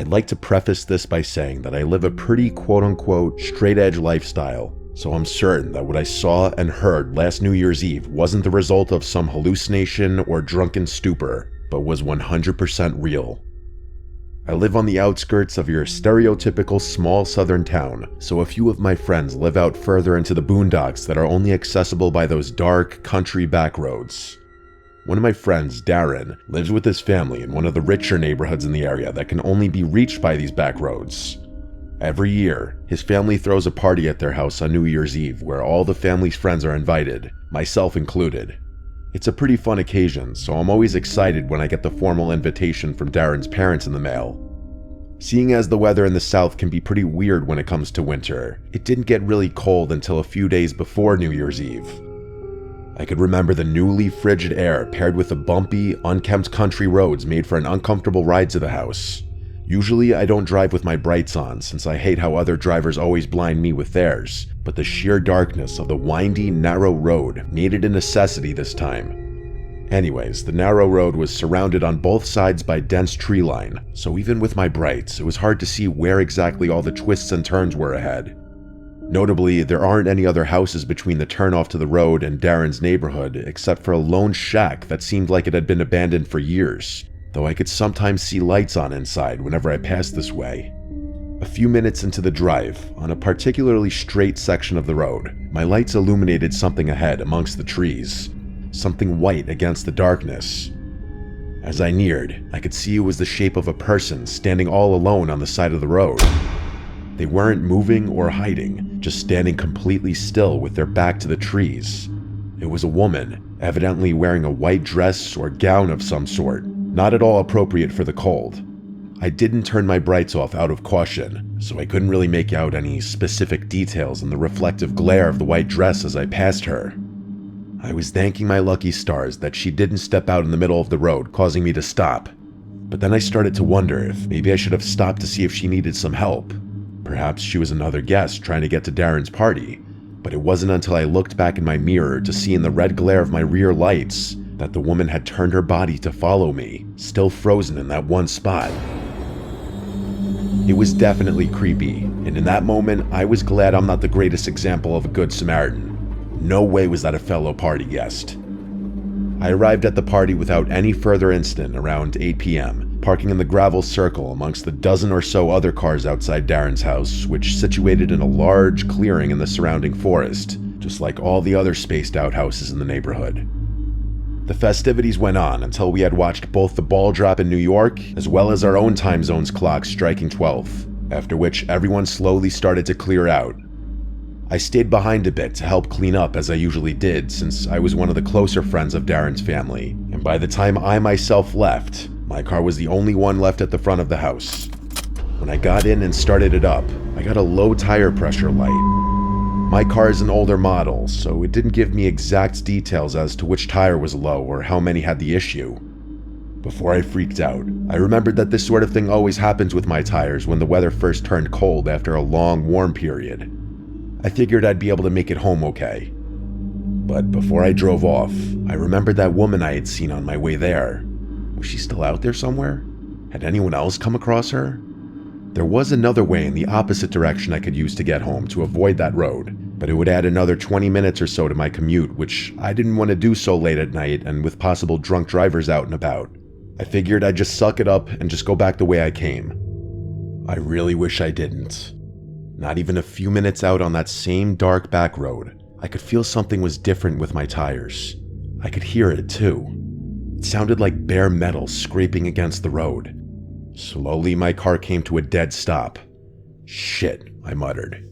I'd like to preface this by saying that I live a pretty quote-unquote straight-edge lifestyle, so I'm certain that what I saw and heard last New Year's Eve wasn't the result of some hallucination or drunken stupor, but was 100% real. I live on the outskirts of your stereotypical small southern town, so a few of my friends live out further into the boondocks that are only accessible by those dark, country back roads. One of my friends, Darren, lives with his family in one of the richer neighborhoods in the area that can only be reached by these back roads. Every year, his family throws a party at their house on New Year's Eve where all the family's friends are invited, myself included. It's a pretty fun occasion, so I'm always excited when I get the formal invitation from Darren's parents in the mail. Seeing as the weather in the south can be pretty weird when it comes to winter, it didn't get really cold until a few days before New Year's Eve. I could remember the newly frigid air paired with the bumpy, unkempt country roads made for an uncomfortable ride to the house. Usually I don't drive with my brights on since I hate how other drivers always blind me with theirs, but the sheer darkness of the windy, narrow road made it a necessity this time. Anyways, the narrow road was surrounded on both sides by dense tree line, so even with my brights, it was hard to see where exactly all the twists and turns were ahead. Notably, there aren't any other houses between the turnoff to the road and Darren's neighborhood, except for a lone shack that seemed like it had been abandoned for years, though I could sometimes see lights on inside whenever I passed this way. A few minutes into the drive, on a particularly straight section of the road, my lights illuminated something ahead amongst the trees. Something white against the darkness. As I neared, I could see it was the shape of a person standing all alone on the side of the road. They weren't moving or hiding, just standing completely still with their back to the trees. It was a woman, evidently wearing a white dress or gown of some sort, not at all appropriate for the cold. I didn't turn my brights off out of caution, so I couldn't really make out any specific details in the reflective glare of the white dress as I passed her. I was thanking my lucky stars that she didn't step out in the middle of the road, causing me to stop. But then I started to wonder if maybe I should have stopped to see if she needed some help. Perhaps she was another guest trying to get to Darren's party, but it wasn't until I looked back in my mirror to see in the red glare of my rear lights that the woman had turned her body to follow me, still frozen in that one spot. It was definitely creepy, and in that moment, I was glad I'm not the greatest example of a good Samaritan. No way was that a fellow party guest. I arrived at the party without any further incident around 8 p.m., parking in the gravel circle amongst the dozen or so other cars outside Darren's house, which situated in a large clearing in the surrounding forest, just like all the other spaced out houses in the neighborhood. The festivities went on until we had watched both the ball drop in New York, as well as our own time zone's clock striking 12, after which everyone slowly started to clear out. I stayed behind a bit to help clean up as I usually did since I was one of the closer friends of Darren's family, and by the time I myself left, my car was the only one left at the front of the house. When I got in and started it up, I got a low tire pressure light. My car is an older model, so it didn't give me exact details as to which tire was low or how many had the issue. Before I freaked out, I remembered that this sort of thing always happens with my tires when the weather first turned cold after a long warm period. I figured I'd be able to make it home okay. But before I drove off, I remembered that woman I had seen on my way there. Was she still out there somewhere? Had anyone else come across her? There was another way in the opposite direction I could use to get home to avoid that road, but it would add another 20 minutes or so to my commute, which I didn't want to do so late at night and with possible drunk drivers out and about. I figured I'd just suck it up and just go back the way I came. I really wish I didn't. Not even a few minutes out on that same dark back road, I could feel something was different with my tires. I could hear it too. It sounded like bare metal scraping against the road. Slowly, my car came to a dead stop. Shit, I muttered.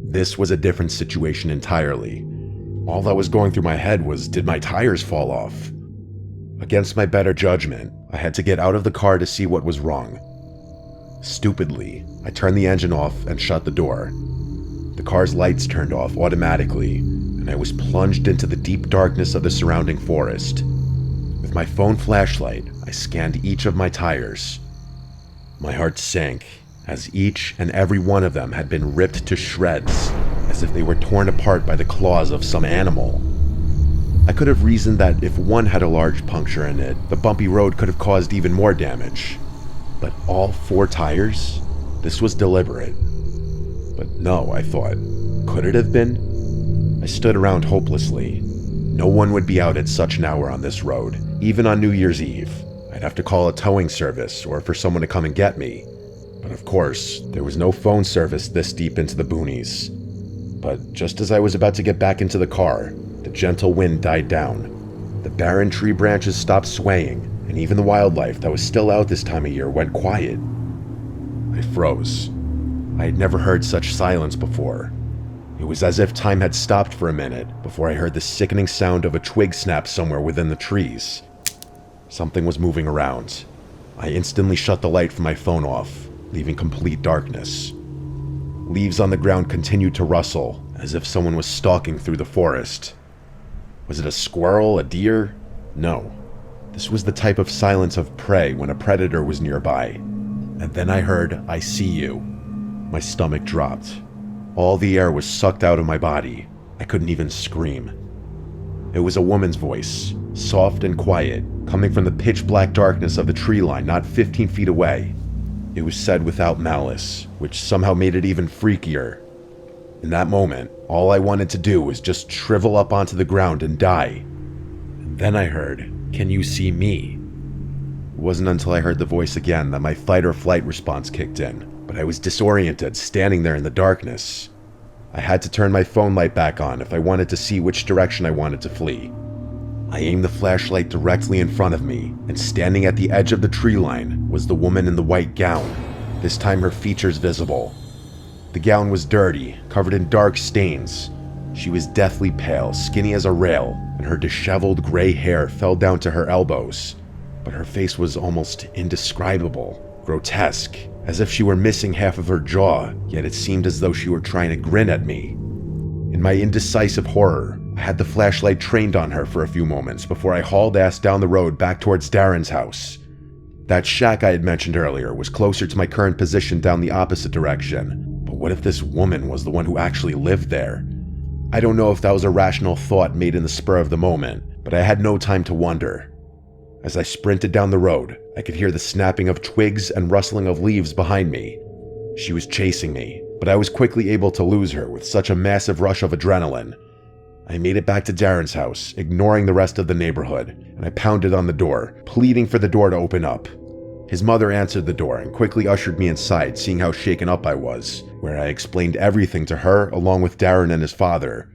This was a different situation entirely. All that was going through my head was, did my tires fall off? Against my better judgment, I had to get out of the car to see what was wrong. Stupidly, I turned the engine off and shut the door. The car's lights turned off automatically, and I was plunged into the deep darkness of the surrounding forest. With my phone flashlight, I scanned each of my tires. My heart sank, as each and every one of them had been ripped to shreds, as if they were torn apart by the claws of some animal. I could have reasoned that if one had a large puncture in it, the bumpy road could have caused even more damage. But all 4 tires? This was deliberate. But no, I thought. Could it have been? I stood around hopelessly. No one would be out at such an hour on this road, even on New Year's Eve. I'd have to call a towing service or for someone to come and get me. But of course, there was no phone service this deep into the boonies. But just as I was about to get back into the car, the gentle wind died down. The barren tree branches stopped swaying, and even the wildlife that was still out this time of year went quiet. I froze. I had never heard such silence before. It was as if time had stopped for a minute before I heard the sickening sound of a twig snap somewhere within the trees. Something was moving around. I instantly shut the light from my phone off, leaving complete darkness. Leaves on the ground continued to rustle, as if someone was stalking through the forest. Was it a squirrel, a deer? No. This was the type of silence of prey when a predator was nearby. And then I heard, "I see you." My stomach dropped. All the air was sucked out of my body. I couldn't even scream. It was a woman's voice, soft and quiet, coming from the pitch-black darkness of the tree line not 15 feet away. It was said without malice, which somehow made it even freakier. In that moment, all I wanted to do was just shrivel up onto the ground and die. And then I heard, "Can you see me?" It wasn't until I heard the voice again that my fight or flight response kicked in, but I was disoriented, standing there in the darkness. I had to turn my phone light back on if I wanted to see which direction I wanted to flee. I aimed the flashlight directly in front of me, and standing at the edge of the tree line was the woman in the white gown, this time her features visible. The gown was dirty, covered in dark stains. She was deathly pale, skinny as a rail, and her disheveled gray hair fell down to her elbows. But her face was almost indescribable, grotesque, as if she were missing half of her jaw, yet it seemed as though she were trying to grin at me. In my indecisive horror, I had the flashlight trained on her for a few moments before I hauled ass down the road back towards Darren's house. That shack I had mentioned earlier was closer to my current position down the opposite direction, but what if this woman was the one who actually lived there? I don't know if that was a rational thought made in the spur of the moment, but I had no time to wonder. As I sprinted down the road, I could hear the snapping of twigs and rustling of leaves behind me. She was chasing me, but I was quickly able to lose her with such a massive rush of adrenaline. I made it back to Darren's house, ignoring the rest of the neighborhood, and I pounded on the door, pleading for the door to open up. His mother answered the door and quickly ushered me inside, seeing how shaken up I was, where I explained everything to her along with Darren and his father.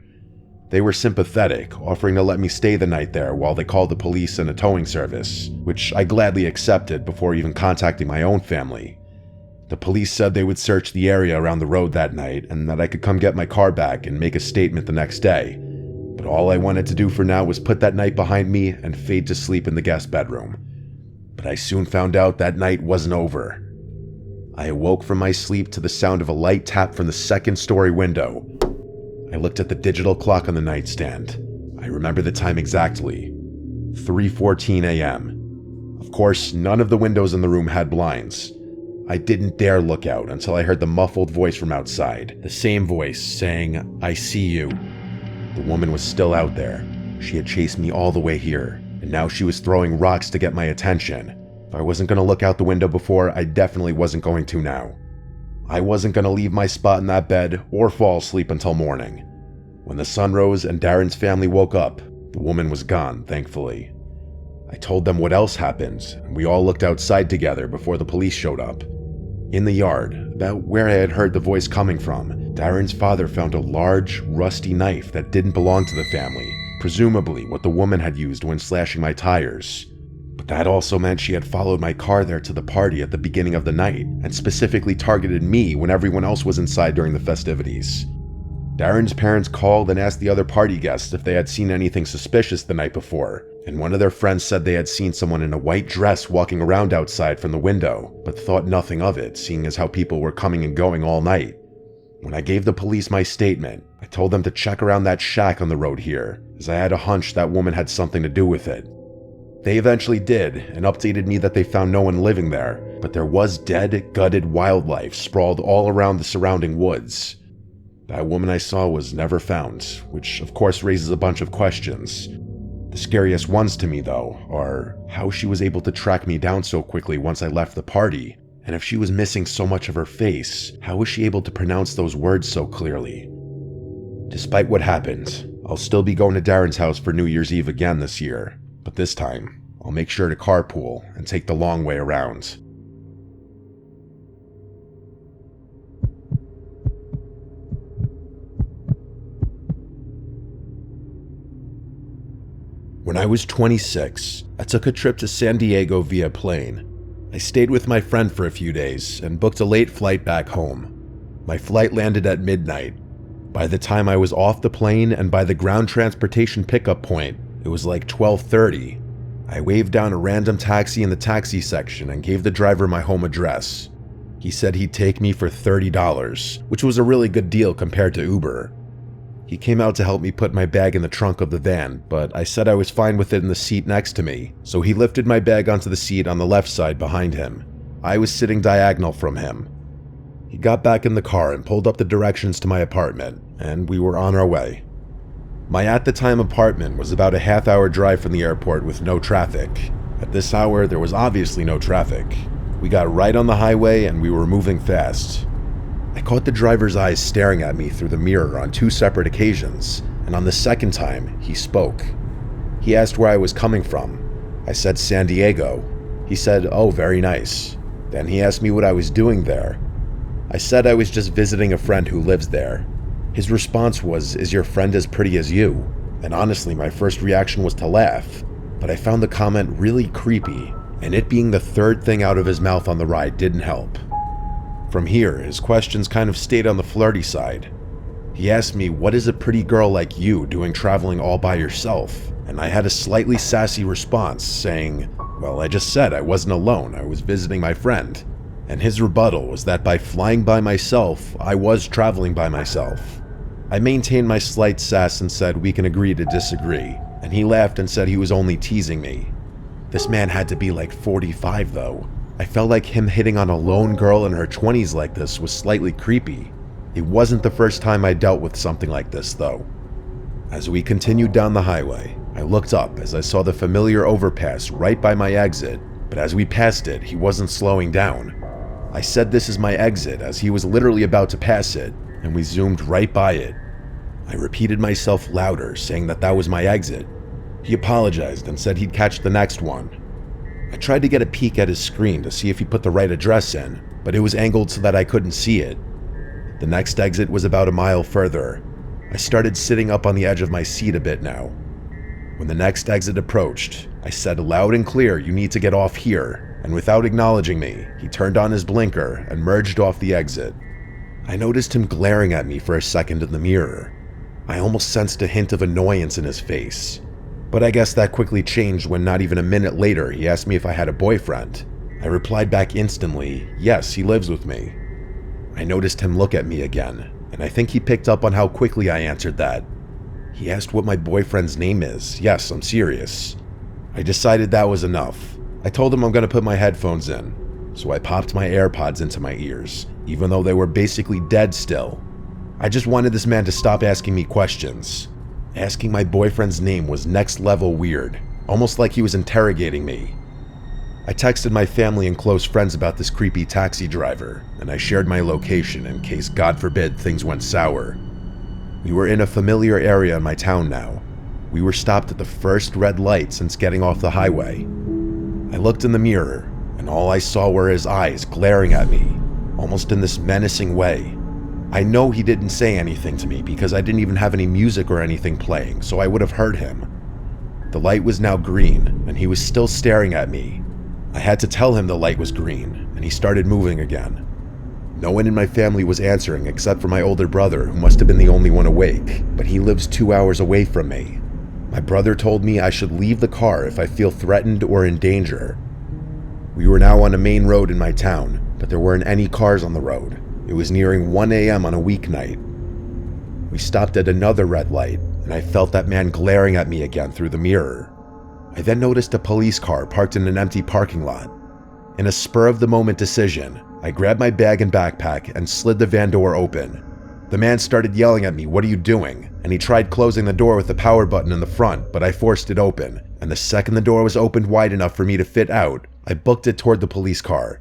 They were sympathetic, offering to let me stay the night there while they called the police and a towing service, which I gladly accepted before even contacting my own family. The police said they would search the area around the road that night and that I could come get my car back and make a statement the next day. But all I wanted to do for now was put that night behind me and fade to sleep in the guest bedroom. But I soon found out that night wasn't over. I awoke from my sleep to the sound of a light tap from the second-story window. I looked at the digital clock on the nightstand. I remember the time exactly. 3:14 a.m. Of course, none of the windows in the room had blinds. I didn't dare look out until I heard the muffled voice from outside, the same voice saying, "I see you." The woman was still out there. She had chased me all the way here, and now she was throwing rocks to get my attention. If I wasn't going to look out the window before, I definitely wasn't going to now. I wasn't going to leave my spot in that bed or fall asleep until morning. When the sun rose and Darren's family woke up, the woman was gone, thankfully. I told them what else happened, and we all looked outside together before the police showed up. In the yard, about where I had heard the voice coming from, Darren's father found a large, rusty knife that didn't belong to the family, presumably what the woman had used when slashing my tires. But that also meant she had followed my car there to the party at the beginning of the night, and specifically targeted me when everyone else was inside during the festivities. Darren's parents called and asked the other party guests if they had seen anything suspicious the night before, and one of their friends said they had seen someone in a white dress walking around outside from the window, but thought nothing of it, seeing as how people were coming and going all night. When I gave the police my statement, I told them to check around that shack on the road here, as I had a hunch that woman had something to do with it. They eventually did, and updated me that they found no one living there, but there was dead, gutted wildlife sprawled all around the surrounding woods. That woman I saw was never found, which of course raises a bunch of questions. The scariest ones to me, though, are how she was able to track me down so quickly once I left the party, And if she was missing so much of her face, how was she able to pronounce those words so clearly? Despite what happened, I'll still be going to Darren's house for New Year's Eve again this year, but this time, I'll make sure to carpool and take the long way around. When I was 26, I took a trip to San Diego via plane. I stayed with my friend for a few days and booked a late flight back home. My flight landed at midnight. By the time I was off the plane and by the ground transportation pickup point, it was like 12:30. I waved down a random taxi in the taxi section and gave the driver my home address. He said he'd take me for $30, which was a really good deal compared to Uber. He came out to help me put my bag in the trunk of the van, but I said I was fine with it in the seat next to me, so he lifted my bag onto the seat on the left side behind him. I was sitting diagonal from him. He got back in the car and pulled up the directions to my apartment, and we were on our way. My at-the-time apartment was about a half-hour drive from the airport with no traffic. At this hour, there was obviously no traffic. We got right on the highway and we were moving fast. I caught the driver's eyes staring at me through the mirror on 2 separate occasions, and on the second time, he spoke. He asked where I was coming from. I said San Diego. He said, "Oh, very nice." Then he asked me what I was doing there. I said I was just visiting a friend who lives there. His response was, "Is your friend as pretty as you?" And honestly, my first reaction was to laugh, but I found the comment really creepy, and it being the third thing out of his mouth on the ride didn't help. From here, his questions kind of stayed on the flirty side. He asked me, "What is a pretty girl like you doing traveling all by yourself?" And I had a slightly sassy response, saying, "Well, I just said I wasn't alone, I was visiting my friend." And his rebuttal was that by flying by myself, I was traveling by myself. I maintained my slight sass and said we can agree to disagree, and he laughed and said he was only teasing me. This man had to be like 45 though. I felt like him hitting on a lone girl in her 20s like this was slightly creepy. It wasn't the first time I dealt with something like this though. As we continued down the highway, I looked up as I saw the familiar overpass right by my exit, but as we passed it, he wasn't slowing down. I said this is my exit as he was literally about to pass it, and we zoomed right by it. I repeated myself louder, saying that was my exit. He apologized and said he'd catch the next one. I tried to get a peek at his screen to see if he put the right address in, but it was angled so that I couldn't see it. The next exit was about a mile further. I started sitting up on the edge of my seat a bit now. When the next exit approached, I said loud and clear, "You need to get off here," and without acknowledging me, he turned on his blinker and merged off the exit. I noticed him glaring at me for a second in the mirror. I almost sensed a hint of annoyance in his face. But I guess that quickly changed when not even a minute later he asked me if I had a boyfriend. I replied back instantly, "Yes, he lives with me." I noticed him look at me again, and I think he picked up on how quickly I answered that. He asked what my boyfriend's name is. Yes, I'm serious. I decided that was enough. I told him I'm going to put my headphones in, so I popped my AirPods into my ears, even though they were basically dead still. I just wanted this man to stop asking me questions. Asking my boyfriend's name was next level weird, almost like he was interrogating me. I texted my family and close friends about this creepy taxi driver, and I shared my location in case, God forbid, things went sour. We were in a familiar area in my town now. We were stopped at the first red light since getting off the highway. I looked in the mirror, and all I saw were his eyes glaring at me, almost in this menacing way. I know he didn't say anything to me because I didn't even have any music or anything playing, so I would have heard him. The light was now green, and he was still staring at me. I had to tell him the light was green, and he started moving again. No one in my family was answering except for my older brother, who must have been the only one awake, but he lives 2 hours away from me. My brother told me I should leave the car if I feel threatened or in danger. We were now on a main road in my town, but there weren't any cars on the road. It was nearing 1 a.m. on a weeknight. We stopped at another red light, and I felt that man glaring at me again through the mirror. I then noticed a police car parked in an empty parking lot. In a spur-of-the-moment decision, I grabbed my bag and backpack and slid the van door open. The man started yelling at me, "What are you doing?" And he tried closing the door with the power button in the front, but I forced it open, and the second the door was opened wide enough for me to fit out, I booked it toward the police car.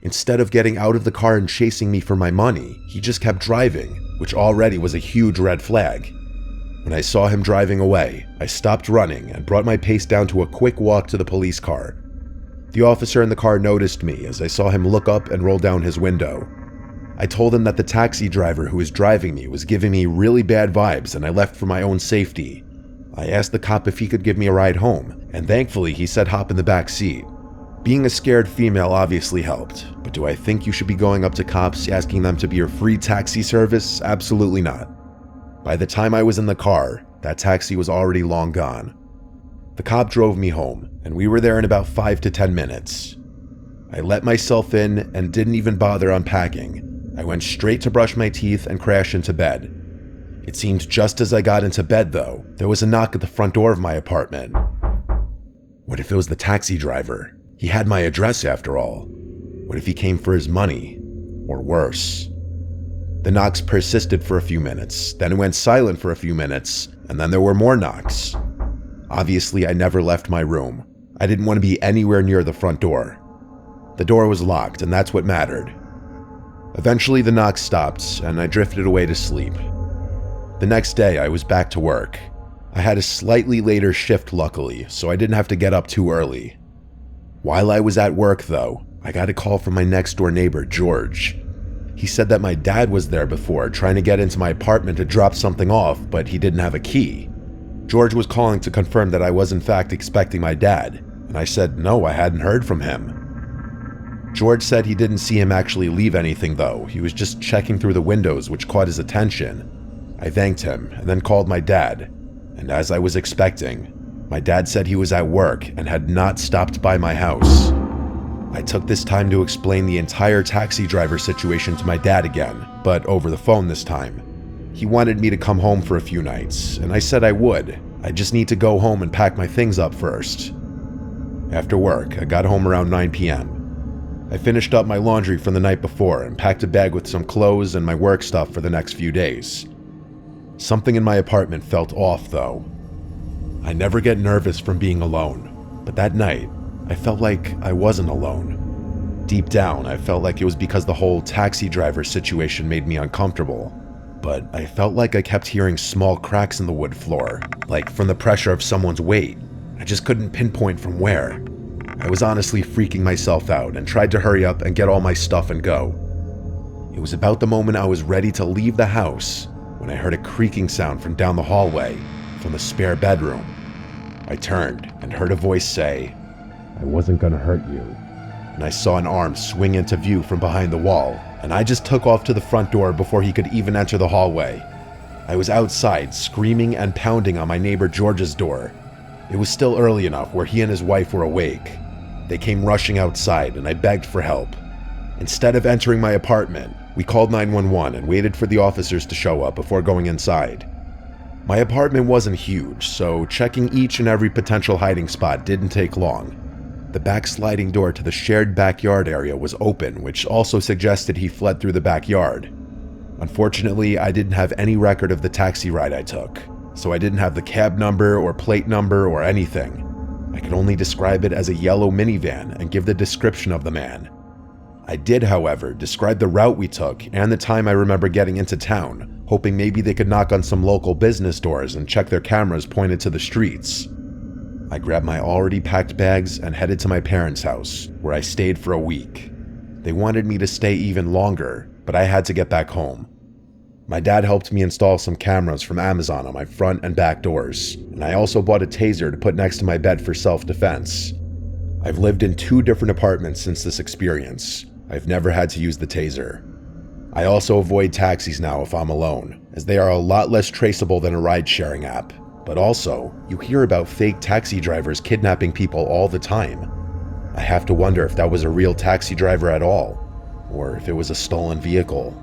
Instead of getting out of the car and chasing me for my money, he just kept driving, which already was a huge red flag. When I saw him driving away, I stopped running and brought my pace down to a quick walk to the police car. The officer in the car noticed me as I saw him look up and roll down his window. I told him that the taxi driver who was driving me was giving me really bad vibes and I left for my own safety. I asked the cop if he could give me a ride home, and thankfully he said hop in the back seat. Being a scared female obviously helped, but do I think you should be going up to cops asking them to be your free taxi service? Absolutely not. By the time I was in the car, that taxi was already long gone. The cop drove me home, and we were there in about 5 to 10 minutes. I let myself in and didn't even bother unpacking. I went straight to brush my teeth and crash into bed. It seemed just as I got into bed, though, there was a knock at the front door of my apartment. What if it was the taxi driver? He had my address after all. What if he came for his money? Or worse? The knocks persisted for a few minutes, then it went silent for a few minutes, and then there were more knocks. Obviously, I never left my room. I didn't want to be anywhere near the front door. The door was locked, and that's what mattered. Eventually, the knocks stopped, and I drifted away to sleep. The next day, I was back to work. I had a slightly later shift, luckily, so I didn't have to get up too early. While I was at work, though, I got a call from my next-door neighbor, George. He said that my dad was there before, trying to get into my apartment to drop something off, but he didn't have a key. George was calling to confirm that I was in fact expecting my dad, and I said no, I hadn't heard from him. George said he didn't see him actually leave anything, though. He was just checking through the windows, which caught his attention. I thanked him and then called my dad, and as I was expecting, my dad said he was at work and had not stopped by my house. I took this time to explain the entire taxi driver situation to my dad again, but over the phone this time. He wanted me to come home for a few nights, and I said I would. I just need to go home and pack my things up first. After work, I got home around 9 p.m. I finished up my laundry from the night before and packed a bag with some clothes and my work stuff for the next few days. Something in my apartment felt off, though. I never get nervous from being alone, but that night, I felt like I wasn't alone. Deep down, I felt like it was because the whole taxi driver situation made me uncomfortable, but I felt like I kept hearing small cracks in the wood floor, like from the pressure of someone's weight. I just couldn't pinpoint from where. I was honestly freaking myself out and tried to hurry up and get all my stuff and go. It was about the moment I was ready to leave the house when I heard a creaking sound from down the hallway, from the spare bedroom. I turned and heard a voice say, "I wasn't gonna hurt you." And I saw an arm swing into view from behind the wall, and I just took off to the front door before he could even enter the hallway. I was outside, screaming and pounding on my neighbor George's door. It was still early enough where he and his wife were awake. They came rushing outside, and I begged for help. Instead of entering my apartment, we called 911 and waited for the officers to show up before going inside. My apartment wasn't huge, so checking each and every potential hiding spot didn't take long. The back sliding door to the shared backyard area was open, which also suggested he fled through the backyard. Unfortunately, I didn't have any record of the taxi ride I took, so I didn't have the cab number or plate number or anything. I could only describe it as a yellow minivan and give the description of the man. I did, however, describe the route we took and the time I remember getting into town, hoping maybe they could knock on some local business doors and check their cameras pointed to the streets. I grabbed my already packed bags and headed to my parents' house, where I stayed for a week. They wanted me to stay even longer, but I had to get back home. My dad helped me install some cameras from Amazon on my front and back doors, and I also bought a taser to put next to my bed for self-defense. I've lived in 2 different apartments since this experience. I've never had to use the taser. I also avoid taxis now if I'm alone, as they are a lot less traceable than a ride-sharing app. But also, you hear about fake taxi drivers kidnapping people all the time. I have to wonder if that was a real taxi driver at all, or if it was a stolen vehicle.